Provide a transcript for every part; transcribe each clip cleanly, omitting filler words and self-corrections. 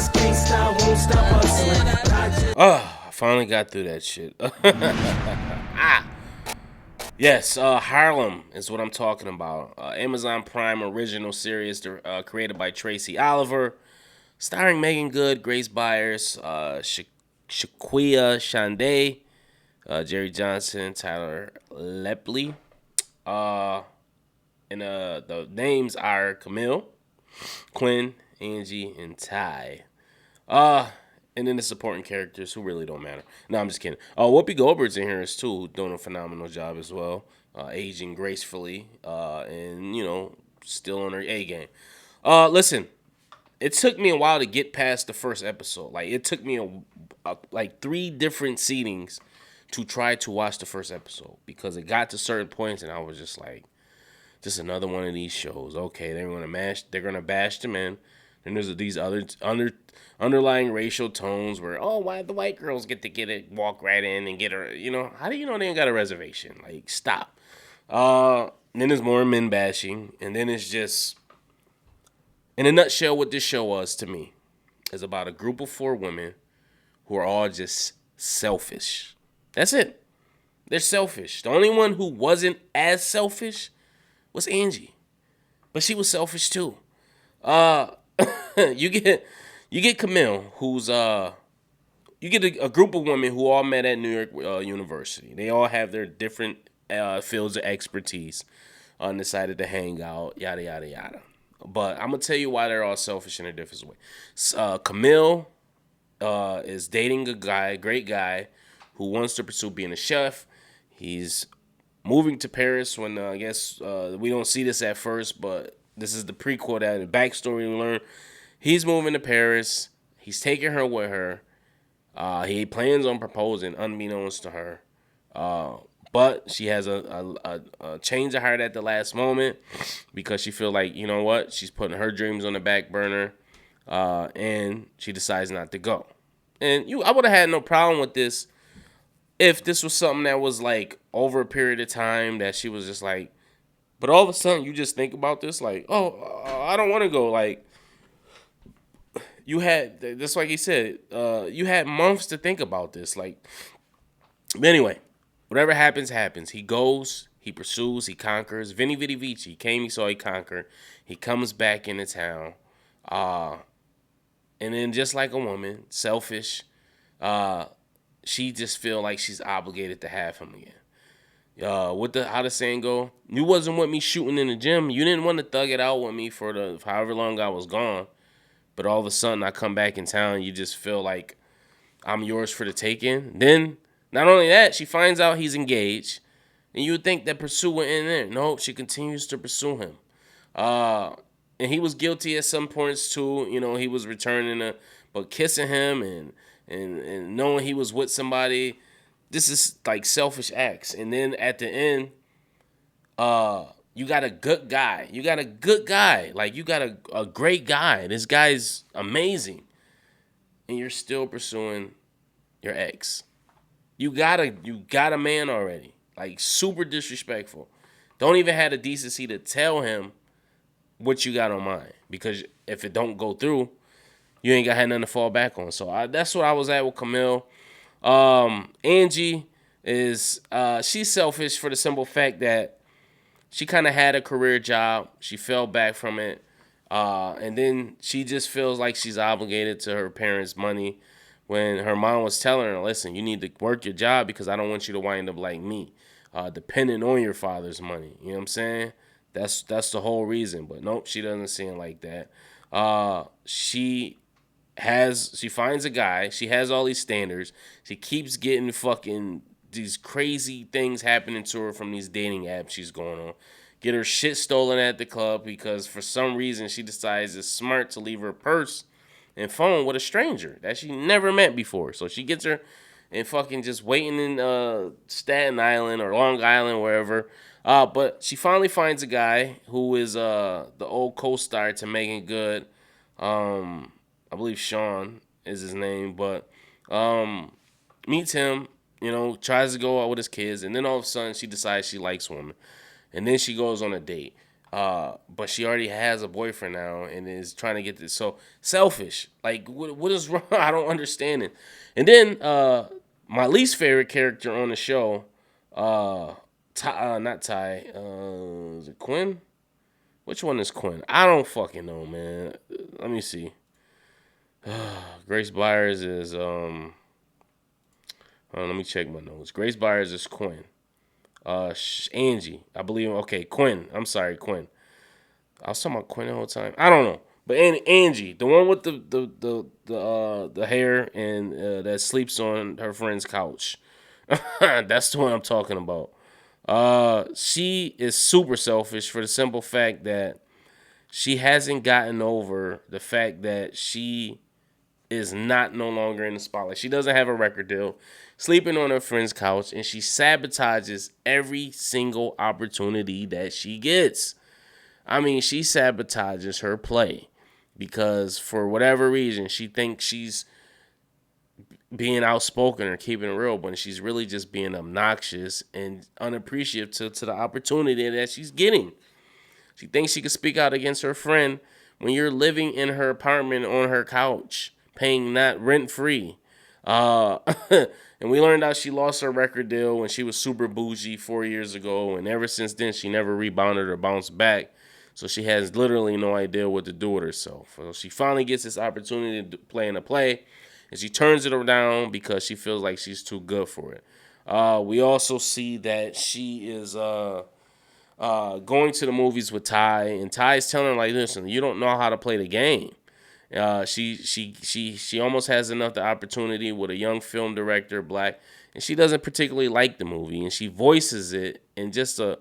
just can't stop, won't stop hustling. But I just I finally got through that shit. Yes, Harlem is what I'm talking about. Amazon Prime original series created by Tracy Oliver, starring Megan Good, Grace Byers, Shaquia Shande, Jerry Johnson, Tyler Lepley. And the names are Camille, Quinn, Angie, and Ty. And then the supporting characters who really don't matter. No, I'm just kidding. Whoopi Goldberg's in here too, doing a phenomenal job as well, aging gracefully, and still on her A game. Listen, it took me a while to get past the first episode. Like it took me like 3 different seatings to try to watch the first episode because it got to certain points and I was just like, just another one of these shows. Okay, they're gonna bash the men. And there's these other underlying racial tones where, why the white girls get to walk right in and get her, how do you know they ain't got a reservation? Like, stop. Then there's more men bashing, and then it's just, in a nutshell, what this show was to me is about a group of 4 women who are all just selfish. That's it. They're selfish. The only one who wasn't as selfish was Angie, but she was selfish too. You get Camille, who's you get a group of women who all met at New York University. They all have their different fields of expertise, and decided to hang out, yada yada yada. But I'm gonna tell you why they're all selfish in a different way. Camille is dating a great guy, who wants to pursue being a chef. He's moving to Paris when I guess we don't see this at first, but this is the prequel that the backstory we learn. He's moving to Paris. He's taking her with her. He plans on proposing, unbeknownst to her. But she has a change of heart at the last moment because she feels like, you know what, she's putting her dreams on the back burner, and she decides not to go. And I would have had no problem with this if this was something that was like over a period of time that she was just like, but all of a sudden you just think about this like, I don't want to go. Like, you had, that's like he said, you had months to think about this. Like, but anyway, whatever happens, happens. He goes, he pursues, he conquers. Vinny Vidi Vici came, he saw, he conquered. He comes back into town. And then just like a woman, selfish, she just feel like she's obligated to have him again. How the saying go? You wasn't with me shooting in the gym. You didn't want to thug it out with me for the however long I was gone. But all of a sudden I come back in town, you just feel like I'm yours for the taking. Then, not only that, she finds out he's engaged. And you would think that pursuit went in there. No, she continues to pursue him. And he was guilty at some points too. He was returning but kissing him and knowing he was with somebody. This is like selfish acts. And then at the end, you got a good guy. Like, you got a great guy. This guy's amazing. And you're still pursuing your ex. You got a man already. Like, super disrespectful. Don't even have the decency to tell him what you got on mind. Because if it don't go through, you ain't got nothing to fall back on. So that's what I was at with Camille. Angie is she's selfish for the simple fact that she kind of had a career job. She fell back from it. And then she just feels like she's obligated to her parents' money when her mom was telling her, listen, you need to work your job because I don't want you to wind up like me, depending on your father's money. You know what I'm saying? That's the whole reason. But nope, she doesn't see it like that. She finds a guy. She has all these standards. She keeps getting fucking these crazy things happening to her from these dating apps she's going on. Get her shit stolen at the club because for some reason she decides it's smart to leave her purse and phone with a stranger that she never met before. So she gets her and fucking just waiting in Staten Island or Long Island, wherever. But she finally finds a guy who is the old co-star to Megan Good. I believe Sean is his name, but meets him, tries to go out with his kids, and then all of a sudden she decides she likes women. And then she goes on a date. But she already has a boyfriend now and is trying to get this. So selfish. Like, what is wrong? I don't understand it. And then my least favorite character on the show, not Ty, is it Quinn? Which one is Quinn? I don't fucking know, man. Let me see. Grace Byers is let me check my notes. Grace Byers is Quinn. Angie, I believe. Okay, Quinn. I'm sorry, Quinn. I was talking about Quinn the whole time. I don't know, but Angie, the one with the hair and that sleeps on her friend's couch. That's the one I'm talking about. She is super selfish for the simple fact that she hasn't gotten over the fact that she is not no longer in the spotlight. She doesn't have a record deal, sleeping on her friend's couch, and she sabotages every single opportunity that she gets. I mean, she sabotages her play because for whatever reason, she thinks she's being outspoken or keeping it real, but she's really just being obnoxious and unappreciative to the opportunity that she's getting. She thinks she can speak out against her friend when you're living in her apartment on her couch, paying not rent free. And we learned out she lost her record deal when she was super bougie 4 years ago, and ever since then she never rebounded or bounced back. So she has literally no idea what to do with herself. So she finally gets this opportunity to play in a play, and she turns it around because she feels like she's too good for it. We also see that she is going to the movies with Ty, and Ty's telling her, like, listen, you don't know how to play the game. She almost has enough the opportunity with a young film director, black, and she doesn't particularly like the movie, and she voices it in just a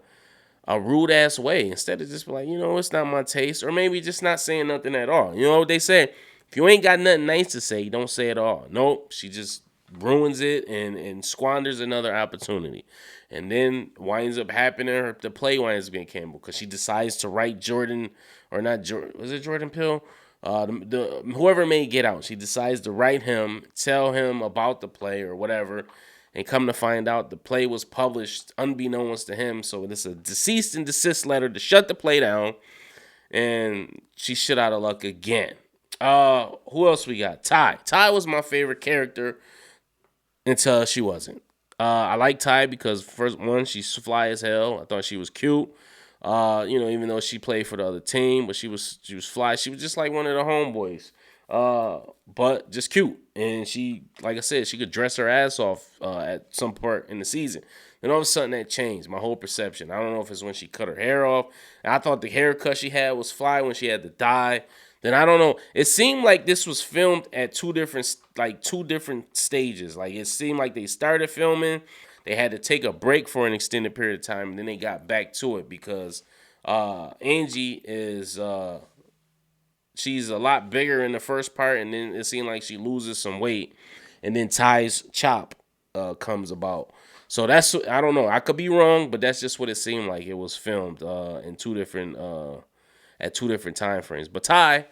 rude ass way instead of just like, it's not my taste, or maybe just not saying nothing at all. You know what they say? If you ain't got nothing nice to say, don't say it all. Nope, she just ruins it and squanders another opportunity. And then winds up happening, the play winds up being canceled because she decides to write Jordan, or not Jordan, was it Jordan Peele? Whoever made Get Out, she decides to write him, tell him about the play or whatever, and come to find out the play was published unbeknownst to him. So it's a cease and desist letter to shut the play down, and she's shit out of luck again. Who else we got? Ty. Ty was my favorite character until she wasn't. I like Ty because first one, she's fly as hell. I thought she was cute. Even though she played for the other team, but she was fly. She was just like one of the homeboys. But just cute. And she, like I said, she could dress her ass off at some part in the season. Then all of a sudden that changed my whole perception. I don't know if it's when she cut her hair off. And I thought the haircut she had was fly when she had the dye. Then I don't know. It seemed like this was filmed at two different stages. Like it seemed like they started filming, they had to take a break for an extended period of time, and then they got back to it because Angie is she's a lot bigger in the first part, and then it seemed like she loses some weight, and then Ty's chop comes about. So that's, I don't know. I could be wrong, but that's just what it seemed like. It was filmed in two different time frames. But Ty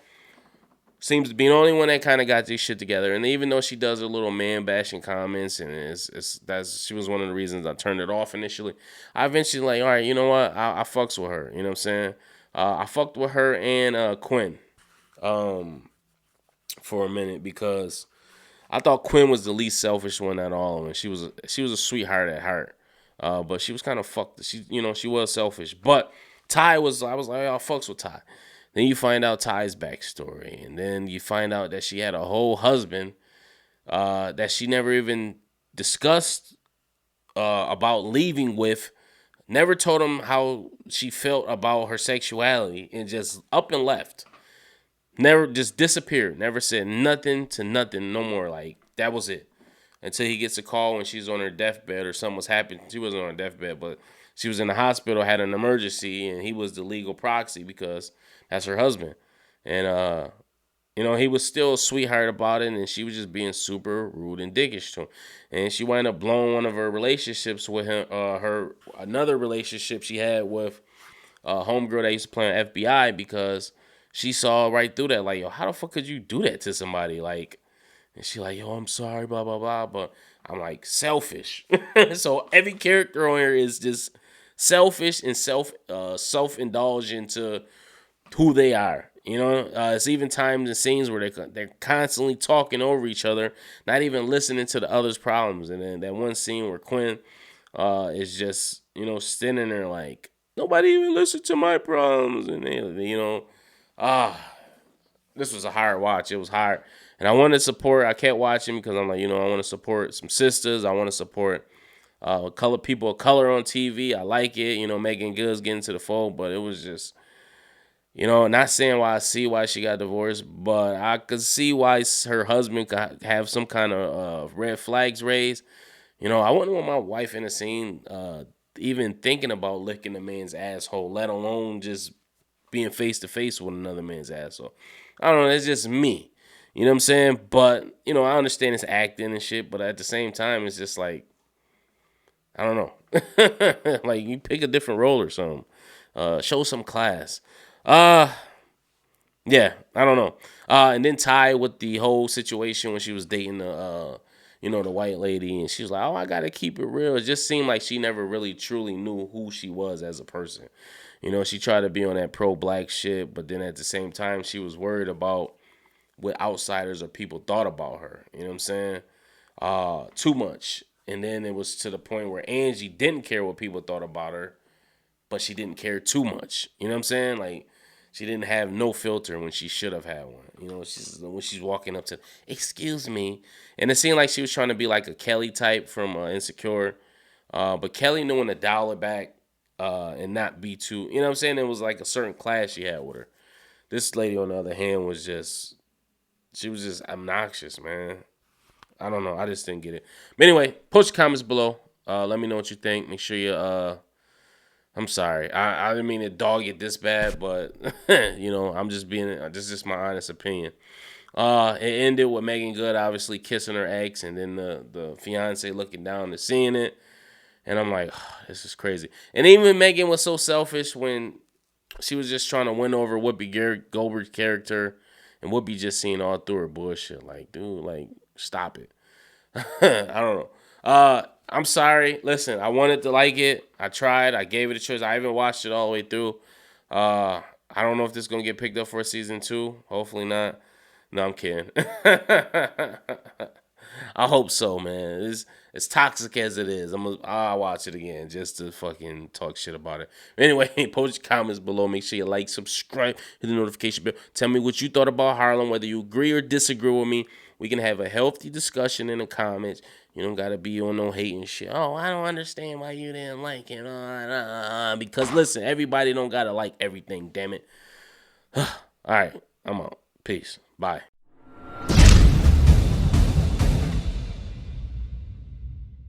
seems to be the only one that kind of got this shit together. And even though she does her little man bashing comments, and she was one of the reasons I turned it off initially, I eventually like, all right, you know what? I fucks with her. You know what I'm saying? I fucked with her and Quinn for a minute because I thought Quinn was the least selfish one at all, and she was a sweetheart at heart. But she was kind of fucked. She was selfish. But I was like, oh, I fucks with Ty. Then you find out Ty's backstory, and then you find out that she had a whole husband that she never even discussed about leaving with. Never told him how she felt about her sexuality, and just up and left. Never, just disappeared. Never said nothing to nothing no more. Like, that was it. Until he gets a call when she's on her deathbed or something was happening. She wasn't on her deathbed, but she was in the hospital, had an emergency, and he was the legal proxy because that's her husband. And, he was still a sweetheart about it, and she was just being super rude and dickish to him. And she wound up blowing one of her relationships with him, another relationship she had with a homegirl that used to play on FBI because she saw right through that. Like, yo, how the fuck could you do that to somebody? Like, and she like, yo, I'm sorry, blah, blah, blah. But I'm like, selfish. So every character on here is just selfish and self-indulge into who they are. It's even times and scenes where they're constantly talking over each other, not even listening to the other's problems. And then that one scene where Quinn is just, standing there like, nobody even listened to my problems. And this was a hard watch. It was hard. And I wanted to support, I kept watching because I'm like, I want to support some sisters. I want to support color people of color on TV. I like it. Megan Good's getting to the fold, but it was just, not saying why I see why she got divorced, but I could see why her husband could have some kind of red flags raised. I wouldn't want my wife in a scene even thinking about licking a man's asshole, let alone just being face to face with another man's asshole. I don't know. It's just me. You know what I'm saying? But, I understand it's acting and shit, but at the same time, it's just like, I don't know. Like, you pick a different role or something. Show some class. Yeah, I don't know. And then Ty with the whole situation when she was dating the white lady, and she was like, oh, I got to keep it real. It just seemed like she never really truly knew who she was as a person. She tried to be on that pro-black shit, but then at the same time, she was worried about what outsiders or people thought about her. You know what I'm saying? Too much. And then it was to the point where Angie didn't care what people thought about her, but she didn't care too much. You know what I'm saying? Like, she didn't have no filter when she should have had one. When she's walking up to, excuse me. And it seemed like she was trying to be like a Kelly type from Insecure. But Kelly knew when to dial it back and not be too, you know what I'm saying? It was like a certain class she had with her. This lady, on the other hand, she was just obnoxious, man. I don't know. I just didn't get it. But anyway, post your comments below. Let me know what you think. Make sure you, I'm sorry. I didn't mean to dog it this bad, but, I'm just being, this is just my honest opinion. It ended with Megan Good obviously kissing her ex, and then the fiance looking down and seeing it. And I'm like, oh, this is crazy. And even Megan was so selfish when she was just trying to win over Whoopi Goldberg's character, and Whoopi just seeing all through her bullshit. Like, dude, like, stop it. I don't know. I'm sorry. Listen, I wanted to like it. I tried. I gave it a choice. I even watched it all the way through. I don't know if this is going to get picked up for a season 2. Hopefully not. No, I'm kidding. I hope so, man. It's as toxic as it is. I'll watch it again just to fucking talk shit about it. Anyway, post your comments below. Make sure you like, subscribe, hit the notification bell. Tell me what you thought about Harlem, whether you agree or disagree with me. We can have a healthy discussion in the comments. You don't got to be on no hating shit. Oh, I don't understand why you didn't like it. Because, listen, everybody don't got to like everything, damn it. All right, I'm out. Peace. Bye.